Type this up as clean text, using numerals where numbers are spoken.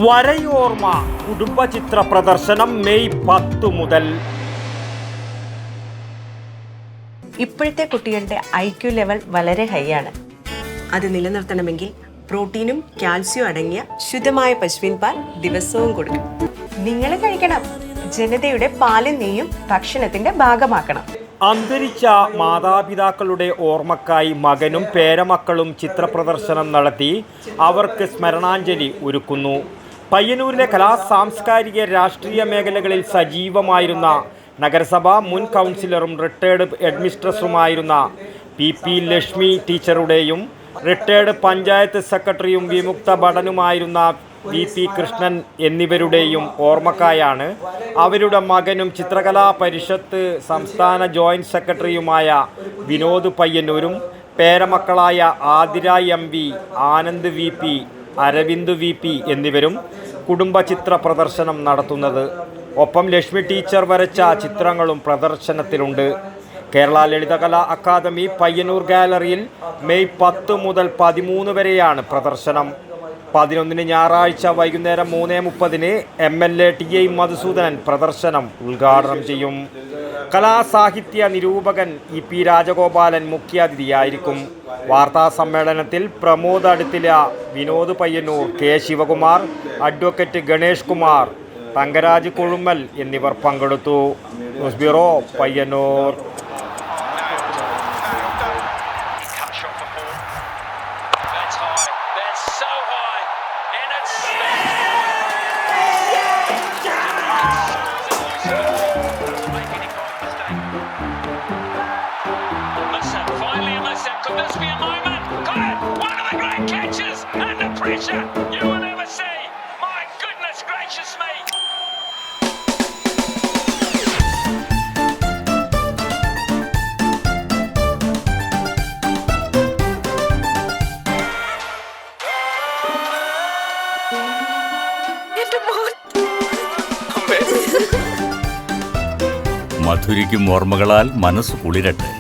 വരയോർമ്മ കുടുംബചിത്ര പ്രദർശനം മെയ് 10 മുതൽ. ഇപ്പോഴത്തെ കുട്ടികളുടെ IQ ലെവൽ വളരെ ഹൈ ആണ്. അത് നിലനിർത്തണമെങ്കിൽ പ്രോട്ടീനും കാൽസ്യവും അടങ്ങിയ ശുദ്ധമായ പശുവിൻ പാൽ ദിവസവും കൊടുക്കും. നിങ്ങൾ കഴിക്കണം. ജനതയുടെ പാലും നെയ്യും ഭക്ഷണത്തിന്റെ ഭാഗമാക്കണം. അന്തരിച്ച മാതാപിതാക്കളുടെ ഓർമ്മക്കായി മകനും പേരമക്കളും ചിത്രപ്രദർശനം നടത്തി അവർക്ക് സ്മരണാഞ്ജലി ഒരുക്കുന്നു. പയ്യന്നൂരിലെ സാംസ്കാരിക രാഷ്ട്രീയ മേഖലകളിൽ സജീവമായിരുന്ന നഗരസഭ മുൻ കൗൺസിലറും റിട്ടയർഡ് ഹെഡ്മിസ്ട്രസുമായിരുന്ന PP ലക്ഷ്മി ടീച്ചറുടെയും റിട്ടയർഡ് പഞ്ചായത്ത് സെക്രട്ടറിയും വിമുക്ത ഭടനുമായിരുന്ന VP കൃഷ്ണൻ എന്നിവരുടെയും ഓർമ്മക്കായാണ് അവരുടെ മകനും ചിത്രകലാ പരിഷത്ത് സംസ്ഥാന ജോയിൻറ്റ് സെക്രട്ടറിയുമായ Vinod പയ്യന്നൂരും പേരമക്കളായ Athira MV, Anand VP, Aravind VP എന്നിവരും കുടുംബചിത്ര പ്രദർശനം നടത്തുന്നത്. ഒപ്പം ലക്ഷ്മി ടീച്ചർ വരച്ച ചിത്രങ്ങളും പ്രദർശനത്തിലുണ്ട്. കേരള ലളിതകലാ അക്കാദമി പയ്യന്നൂർ ഗാലറിയിൽ മെയ് 10 മുതൽ 13 വരെയാണ് പ്രദർശനം. 11 ഞായറാഴ്ച വൈകുന്നേരം 3:30 MLA TA മധുസൂദനൻ പ്രദർശനം ഉദ്ഘാടനം ചെയ്യും. കലാസാഹിത്യ നിരൂപകൻ EP രാജഗോപാലൻ മുഖ്യാതിഥിയായിരിക്കും. വാർത്താ സമ്മേളനത്തിൽ പ്രമോദ് അടുത്തില, വിനോദ് പയ്യന്നൂർ, K ശിവകുമാർ, അഡ്വക്കേറ്റ് ഗണേഷ് കുമാർ, തങ്കരാജ് കൊഴുമ്മൽ എന്നിവർ പങ്കെടുത്തു. News bureau, Payyanur. Could this be a moment? Got it! One of the great catches! And the pressure you will never see! My goodness gracious me! മധുരിക്കും ഓർമ്മകളാൽ മനസ്സ് കുളിരട്ടെ.